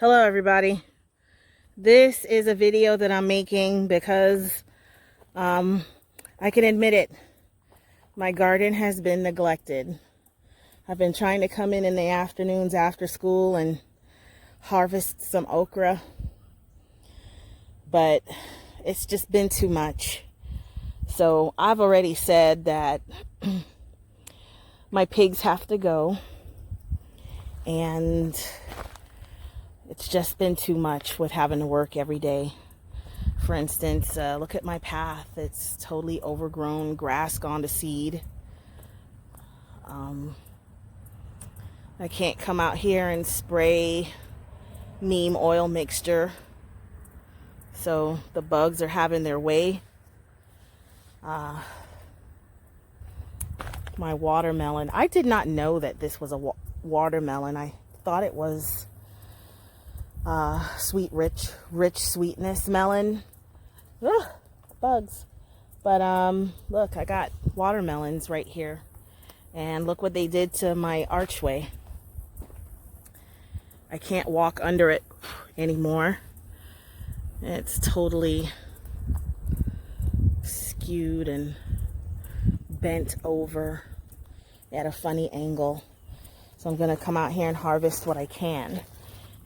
Hello everybody. This is a video that I'm making because I can admit it. My garden has been neglected. I've been trying to come in the afternoons after school and harvest some okra, but it's just been too much. So I've already said that my pigs have to go, and it's just been too much with having to work every day. For instance, look at my path. It's totally overgrown, grass gone to seed. I can't come out here and spray neem oil mixture, so the bugs are having their way. My watermelon, I did not know that this was a watermelon. I thought it was sweet, rich sweetness melon. Ugh, bugs. But look, I got watermelons right here, and look what they did to my archway. I can't walk under it anymore. It's totally skewed and bent over at a funny angle. So I'm gonna come out here and harvest what I can.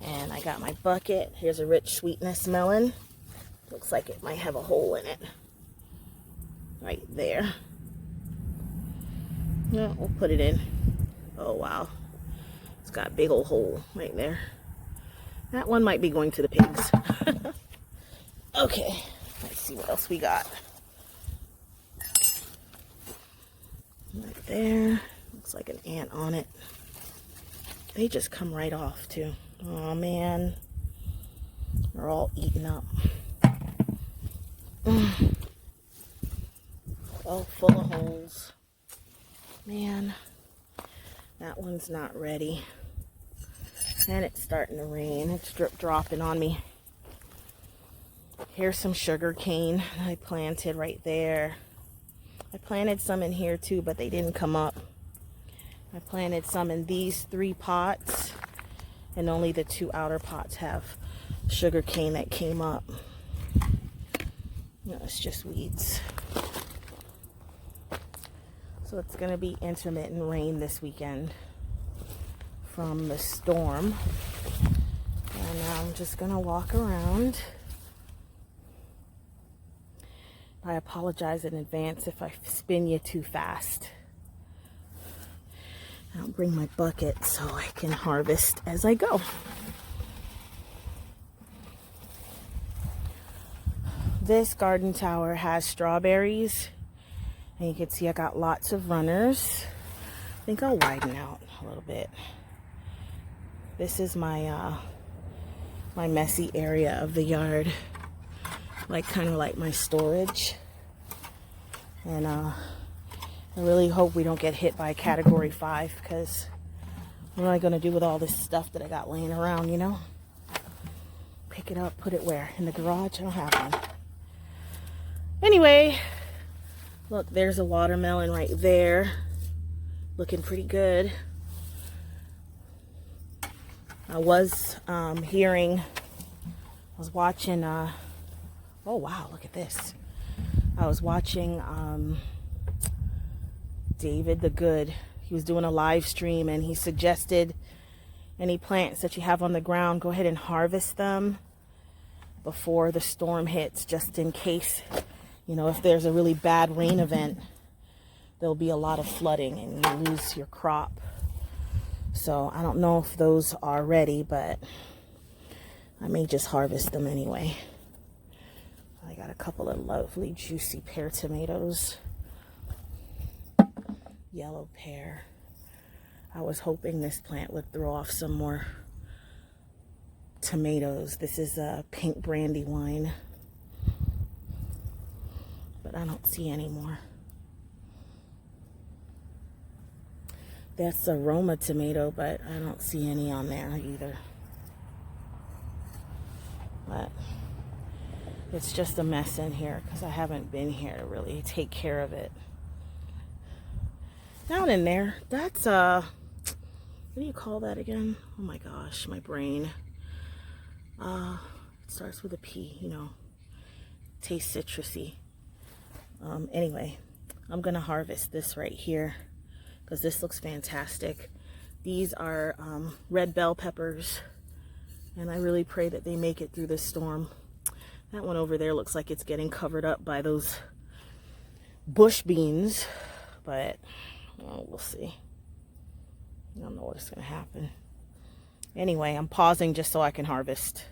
And I got my bucket. Here's a rich sweetness melon. Looks like it might have a hole in it. Right there. No, we'll put it in. Oh wow. It's got a big old hole right there. That one might be going to the pigs. Okay, let's see what else we got. Right there. Looks like an ant on it. They just come right off too. Oh man, they're all eaten up. Oh, full of holes. Man, that one's not ready. And it's starting to rain. It's drip dropping on me. Here's some sugar cane I planted right there. I planted some in here too, but they didn't come up. I planted some in these 3 pots, and only the 2 outer pots have sugar cane that came up. No, it's just weeds. So it's going to be intermittent rain this weekend from the storm. And now I'm just going to walk around. I apologize in advance if I spin you too fast. I'll bring my bucket so I can harvest as I go. This garden tower has strawberries, and you can see I got lots of runners. I think I'll widen out a little bit. This is my my messy area of the yard, kind of like my storage. And I really hope we don't get hit by Category 5, because what am I going to do with all this stuff that I got laying around, you know? Pick it up, put it where? In the garage? I don't have one. Anyway, look, there's a watermelon right there. Looking pretty good. I was watching, oh wow, look at this. I was watching David the Good. He was doing a live stream, and he suggested any plants that you have on the ground, go ahead and harvest them before the storm hits, just in case, you know, if there's a really bad rain event, there'll be a lot of flooding and you lose your crop. So I don't know if those are ready, but I may just harvest them anyway. I got a couple of lovely juicy pear tomatoes. Yellow pear. I was hoping this plant would throw off some more tomatoes. This is a pink brandywine, but I don't see any more. That's a Roma tomato, but I don't see any on there either. But it's just a mess in here because I haven't been here to really take care of it. Down in there, that's what do you call that again? Oh my gosh, my brain. It starts with a P, you know, tastes citrusy. Anyway, I'm gonna harvest this right here because this looks fantastic. These are red bell peppers, and I really pray that they make it through this storm. That one over there looks like it's getting covered up by those bush beans, but well, we'll see. I don't know what's gonna happen. Anyway, I'm pausing just so I can harvest.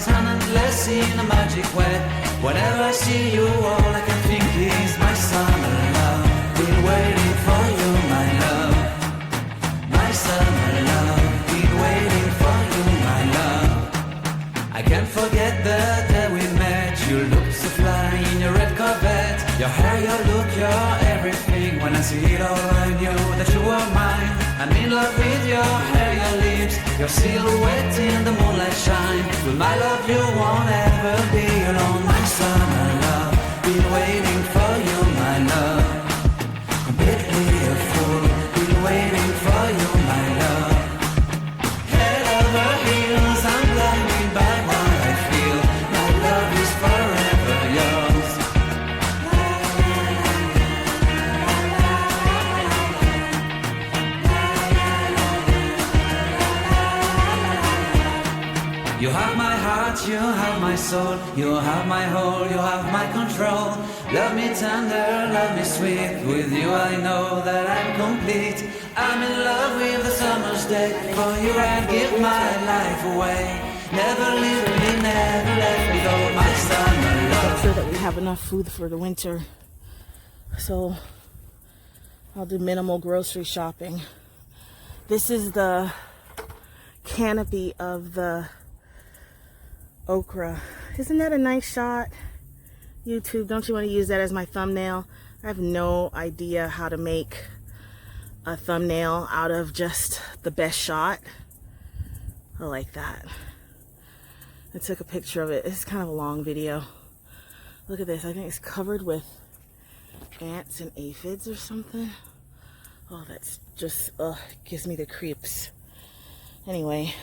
talentless in a magic way. Whenever I see you, all I can think is my summer love. Been waiting for you, my love. My summer love. Been waiting for you, my love. I can't forget the day we met. You looked so fly in your red Corvette. Your hair, your look, your everything. When I see it all, I knew that you were mine. I'm in love with your hair, your lips, your silhouette in the moonlight shine. With my love you won't ever be alone. My summer love, been waiting for you, my love. Completely a fool, been waiting for you, my love. Head over heels, I'm blinded by what I feel. My love is forever yours. You have my heart, you have my soul, you have my whole, you have my control. Love me tender, love me sweet, with you I know that I'm complete. I'm in love with the summer's day, for you I'd give my life away. Never leave me, never let me go, my summer love. Make sure that we have enough food for the winter, so I'll do minimal grocery shopping. This is the canopy of the okra. Isn't that a nice shot? YouTube, don't you want to use that as my thumbnail? I have no idea how to make a thumbnail out of just the best shot. I like that. I took a picture of it. It's kind of a long video. Look at this. I think it's covered with ants and aphids or something. Oh, that's just, gives me the creeps. Anyway,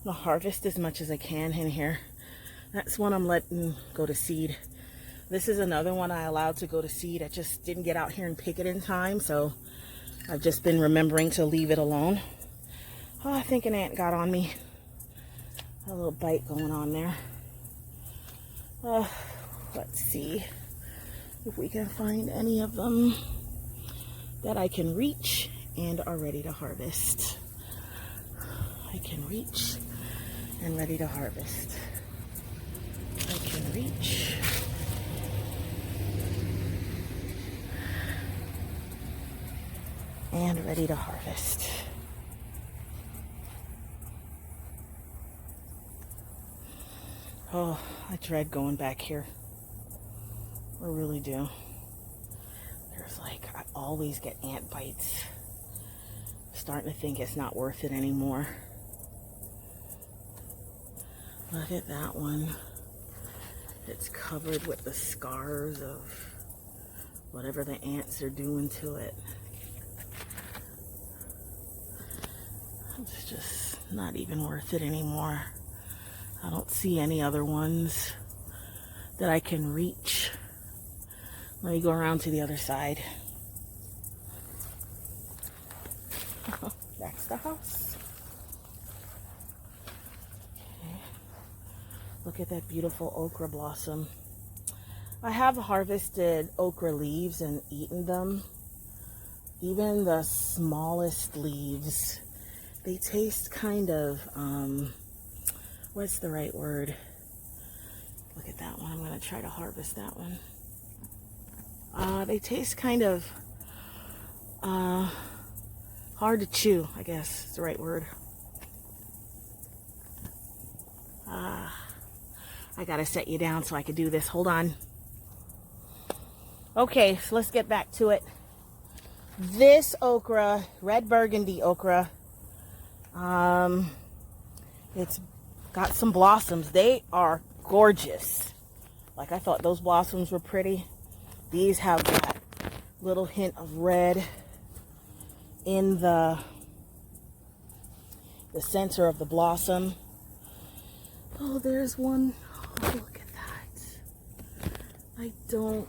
I'll harvest as much as I can in here. That's one I'm letting go to seed. This is another one I allowed to go to seed. I just didn't get out here and pick it in time, so I've just been remembering to leave it alone. Oh, I think an ant got on me. A little bite going on there. Let's see if we can find any of them that I can reach and are ready to harvest. I can reach and ready to harvest. I can reach and ready to harvest. Oh, I dread going back here. I really do. There's like, I always get ant bites. I'm starting to think it's not worth it anymore. Look at that one. It's covered with the scars of whatever the ants are doing to it. It's just not even worth it anymore. I don't see any other ones that I can reach. Let me go around to the other side. That's the house. Look at that beautiful okra blossom. I have harvested okra leaves and eaten them. Even the smallest leaves, they taste kind of, what's the right word? Look at that one. I'm going to try to harvest that one. They taste kind of hard to chew, I guess is the right word. I gotta set you down so I can do this. Hold on. Okay, so let's get back to it. This okra, red burgundy okra, it's got some blossoms. They are gorgeous. Like, I thought those blossoms were pretty. These have that little hint of red in the center of the blossom. Oh, there's one. Oh, look at that. I don't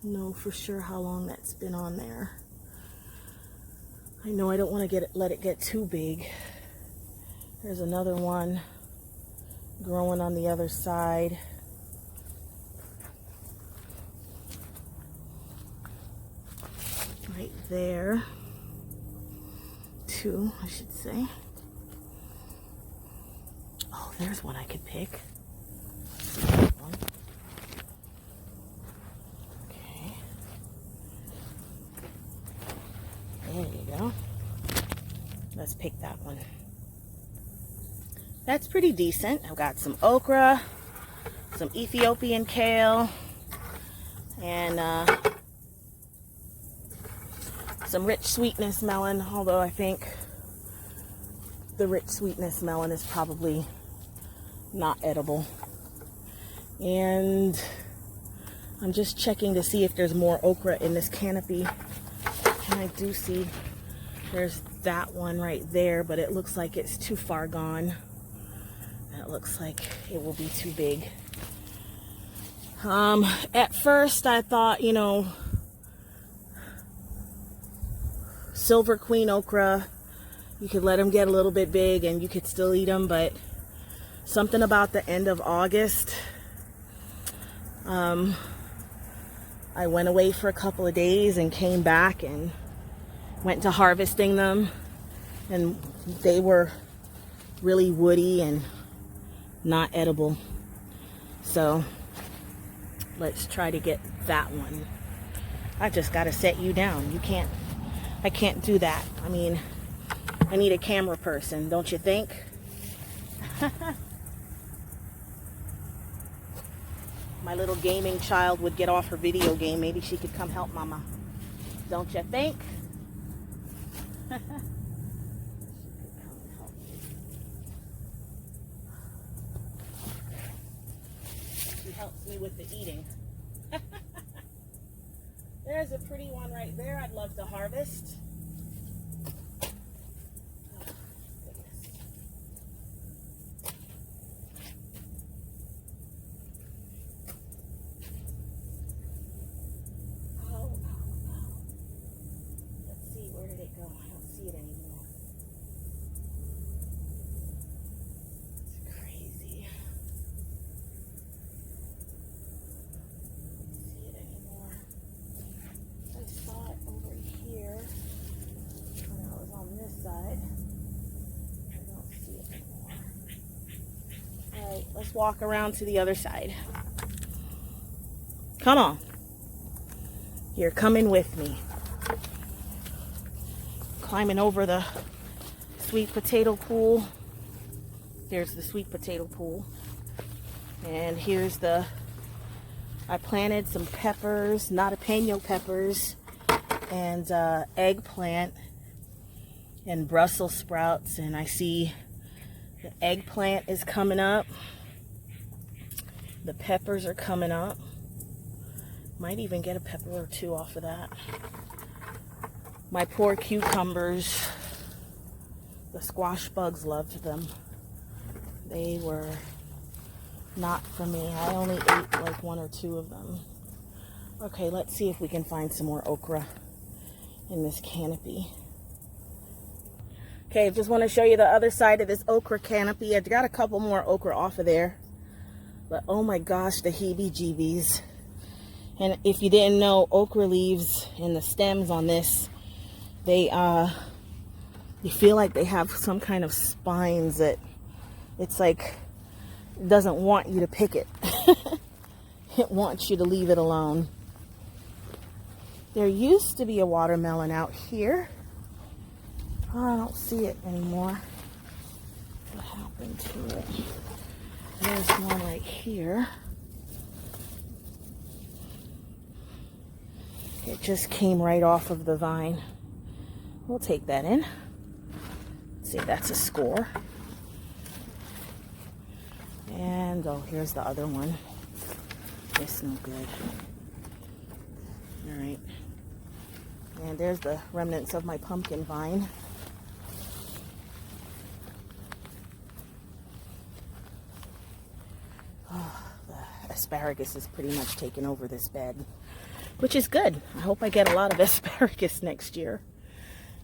know for sure how long that's been on there. I know I don't want to let it get too big. There's another one growing on the other side. Right there. Two, I should say. Oh, there's one I could pick. Okay. There you go. Let's pick that one. That's pretty decent. I've got some okra, some Ethiopian kale, and some rich sweetness melon, although I think the rich sweetness melon is probably not edible. And I'm just checking to see if there's more okra in this canopy. And I do see there's that one right there, but it looks like it's too far gone. That looks like it will be too big. At first I thought, you know, silver queen okra, you could let them get a little bit big and you could still eat them, but something about the end of August, I went away for a couple of days and came back and went to harvesting them, and they were really woody and not edible. So let's try to get that one. I just got to set you down. I can't do that. I mean, I need a camera person, don't you think? My little gaming child would get off her video game. Maybe she could come help Mama. Don't you think? She helps me with the eating. There's a pretty one right there I'd love to harvest. Let's walk around to the other side. Come on. You're coming with me. Climbing over the sweet potato pool. There's the sweet potato pool. And here's I planted some peppers, jalapeno peppers, and eggplant and Brussels sprouts. And I see the eggplant is coming up. The peppers are coming up. Might even get a pepper or two off of that. My poor cucumbers, the squash bugs loved them. They were not for me. I only ate like one or two of them. Okay, let's see if we can find some more okra in this canopy. Okay, I just want to show you the other side of this okra canopy. I've got a couple more okra off of there. But oh my gosh, the heebie-jeebies. And if you didn't know, okra leaves and the stems on this, you feel like they have some kind of spines that it's like it doesn't want you to pick it. It wants you to leave it alone. There used to be a watermelon out here. Oh, I don't see it anymore. What happened to it? There's one right here. It just came right off of the vine. We'll take that in. Let's see, that's a score. And oh, here's the other one. It's no good. All right. And there's the remnants of my pumpkin vine. Asparagus is pretty much taken over this bed, which is good. I hope I get a lot of asparagus next year.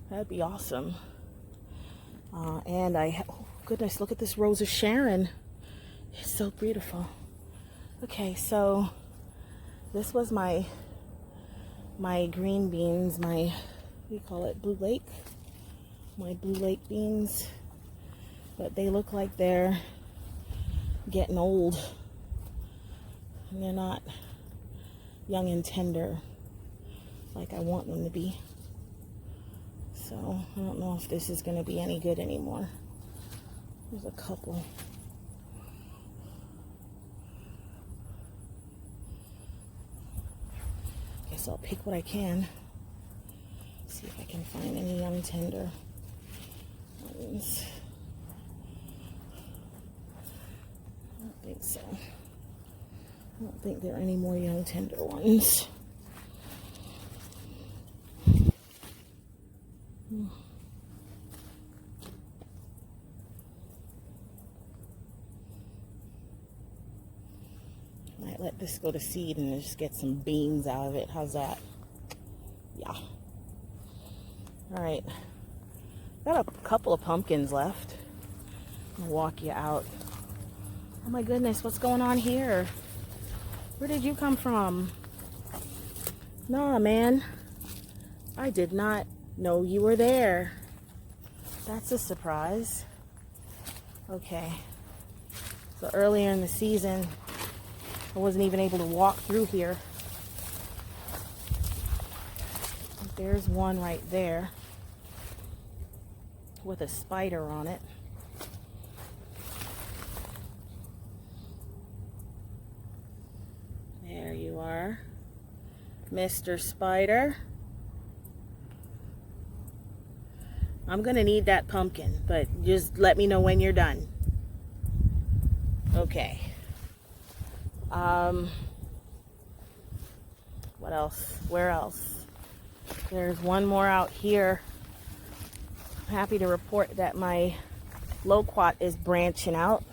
That'd be awesome. And oh goodness, look at this Rose of Sharon. It's so beautiful. Okay, this was my green beans, my, we call it Blue Lake, my Blue Lake beans, but they look like they're getting old. And they're not young and tender like I want them to be. So I don't know if this is going to be any good anymore. There's a couple. Guess I'll pick what I can. See if I can find any young tender ones. I don't think so. I don't think there are any more young tender ones. Might let this go to seed and just get some beans out of it. How's that? Yeah. Alright. Got a couple of pumpkins left. I'll walk you out. Oh my goodness, what's going on here? Where did you come from? Nah, man. I did not know you were there. That's a surprise. Okay. So earlier in the season, I wasn't even able to walk through here. There's one right there with a spider on it. There you are, Mr. Spider. I'm gonna need that pumpkin, but just let me know when you're done. Okay. What else? Where else? There's one more out here. I'm happy to report that my loquat is branching out.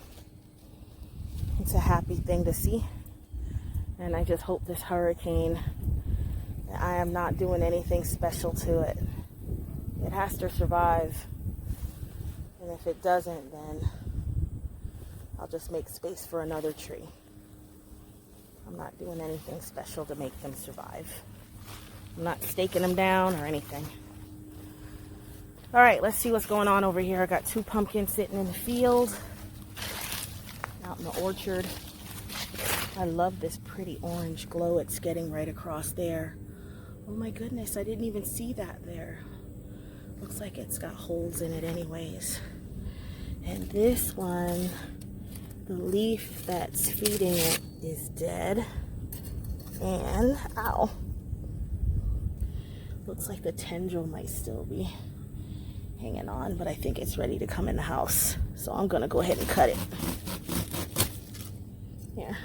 It's a happy thing to see. And I just hope this hurricane, that I am not doing anything special to it. It has to survive. And if it doesn't, then I'll just make space for another tree. I'm not doing anything special to make them survive. I'm not staking them down or anything. All right, let's see what's going on over here. I got 2 pumpkins sitting in the field, out in the orchard. I love this pretty orange glow it's getting right across there. Oh my goodness, I didn't even see that there. Looks like it's got holes in it anyways. And this one, the leaf that's feeding it is dead. And, ow. Looks like the tendril might still be hanging on, but I think it's ready to come in the house. So I'm gonna go ahead and cut it. Here.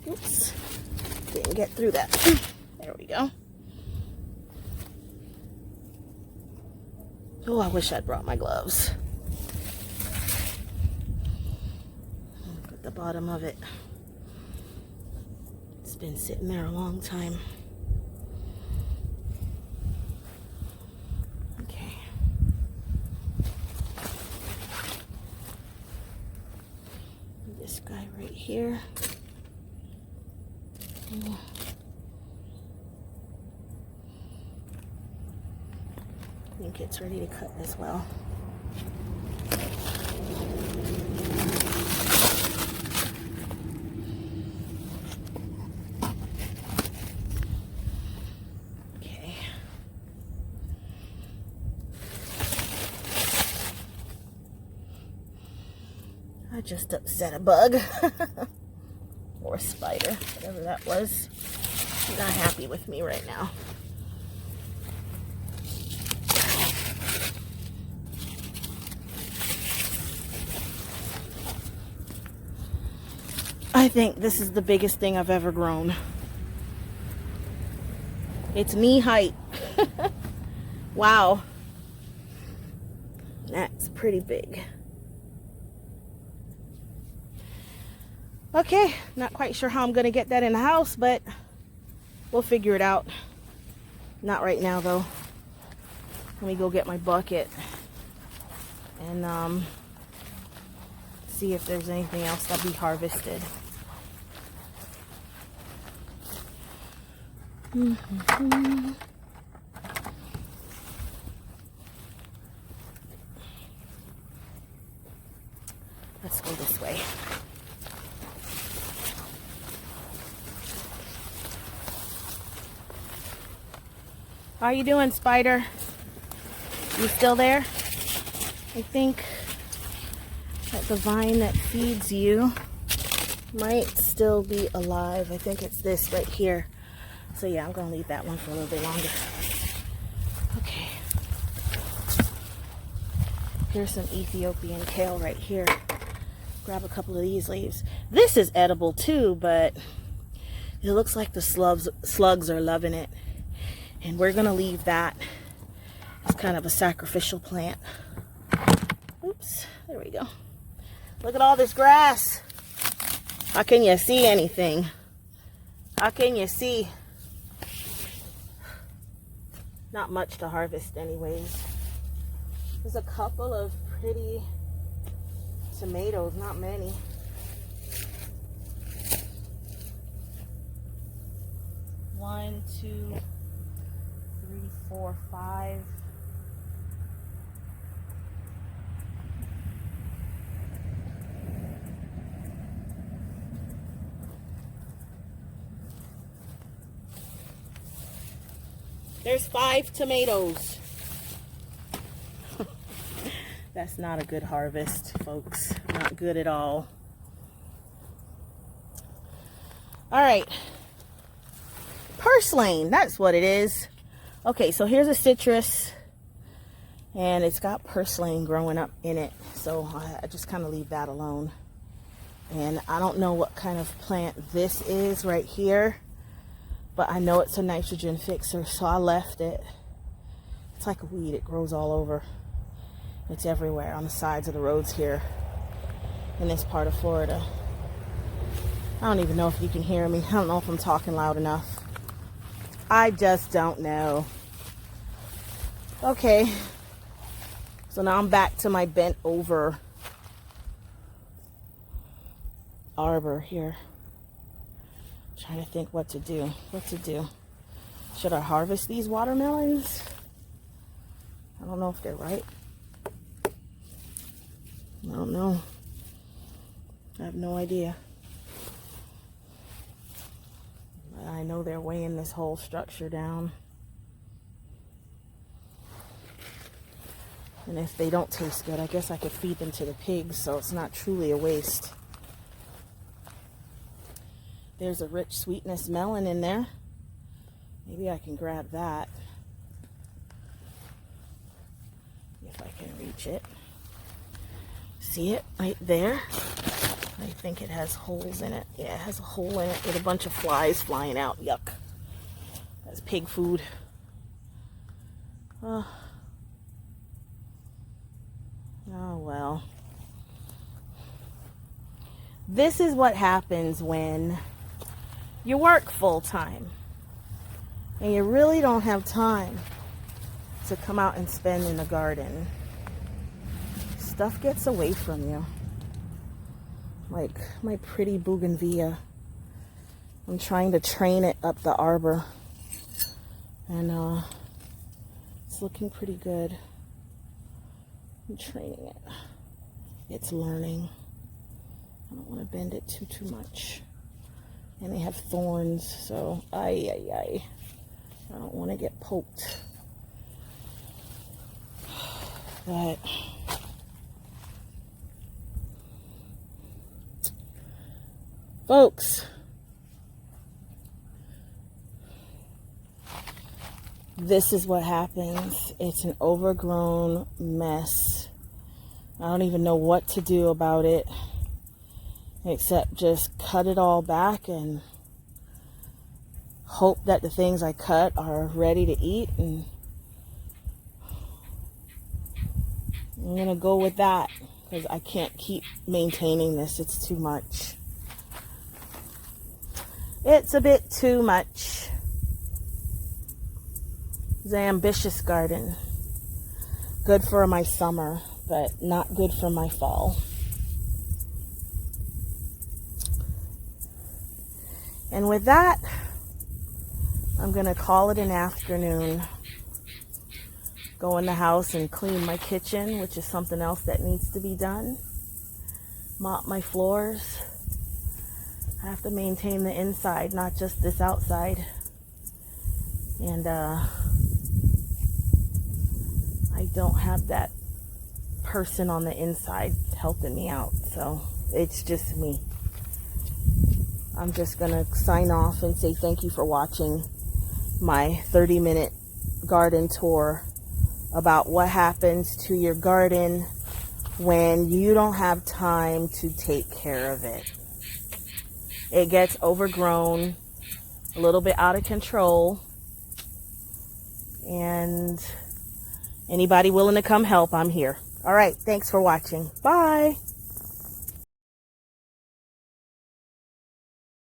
Oops. Didn't get through that. There we go. Oh, I wish I'd brought my gloves. Look at the bottom of it. It's been sitting there a long time. Okay. This guy right here. I think it's ready to cut as well. Okay. I just upset a bug. Or a spider, whatever that was. He's not happy with me right now. I think this is the biggest thing I've ever grown. It's knee height. Wow. That's pretty big. Okay, not quite sure how I'm going to get that in the house, but we'll figure it out. Not right now, though. Let me go get my bucket and see if there's anything else that'll be harvested. Let's go this way. How you doing, Spider? You still there? I think that the vine that feeds you might still be alive. I think it's this right here. So yeah, I'm gonna leave that one for a little bit longer. Okay. Here's some Ethiopian kale right here. Grab a couple of these leaves. This is edible too, but it looks like the slugs are loving it. And we're gonna leave that. It's kind of a sacrificial plant. Oops, there we go. Look at all this grass. How can you see anything? How can you see? Not much to harvest anyways. There's a couple of pretty tomatoes, not many. One, two, three, four, five. There's 5 tomatoes. That's not a good harvest, folks. Not good at all. All right. Purslane, that's what it is. Okay, so here's a citrus. And it's got purslane growing up in it. So I just kind of leave that alone. And I don't know what kind of plant this is right here. But I know it's a nitrogen fixer, so I left it. It's like a weed. It grows all over. It's everywhere on the sides of the roads here in this part of Florida. I don't even know if you can hear me. I don't know if I'm talking loud enough. I just don't know. Okay. So now I'm back to my bent over arbor here. Trying to think what to do. Should I harvest these watermelons? I don't know if they're ripe. I don't know. I have no idea. But I know they're weighing this whole structure down. And if they don't taste good, I guess I could feed them to the pigs, so it's not truly a waste. There's a rich sweetness melon in there. Maybe I can grab that. If I can reach it. See it right there? I think it has holes in it. Yeah, it has a hole in it with a bunch of flies flying out. Yuck. That's pig food. Oh well. This is what happens when you work full-time and you really don't have time to come out and spend in the garden. Stuff gets away from you. Like my pretty bougainvillea. I'm trying to train it up the arbor. And it's looking pretty good. I'm training it. It's learning. I don't want to bend it too much. And they have thorns, so I don't want to get poked. But folks, this is what happens. It's an overgrown mess. I don't even know what to do about it. Except just cut it all back and hope that the things I cut are ready to eat, and I'm gonna go with that because I can't keep maintaining this. It's too much. It's a bit too much. It's an ambitious garden. Good for my summer, but not good for my fall. And with that, I'm going to call it an afternoon. Go in the house and clean my kitchen, which is something else that needs to be done. mop my floors. I have to maintain the inside, not just this outside. And I don't have that person on the inside helping me out, so it's just me. I'm just gonna sign off and say thank you for watching my 30-minute garden tour about what happens to your garden when you don't have time to take care of it. It gets overgrown, a little bit out of control, and anybody willing to come help, I'm here. All right, thanks for watching. Bye.